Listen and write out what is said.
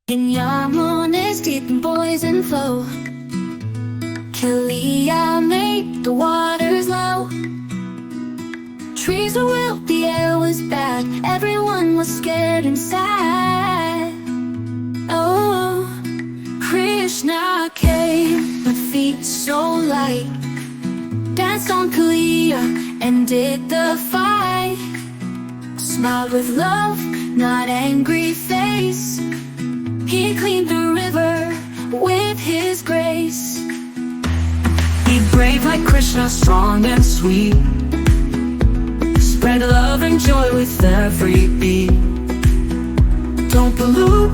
In Yamuna's deep and poison flow, Kaliya made the waters low. Trees were wild, the air was bad, everyone was scared and sad. Oh, Krishna came with feet so light, danced on Kaliya and did the fight. Smiled with love, not angry face. He cleaned the river with his grace. He brave like Krishna, strong and sweet, spread love and joy with every beat. Don't pollute,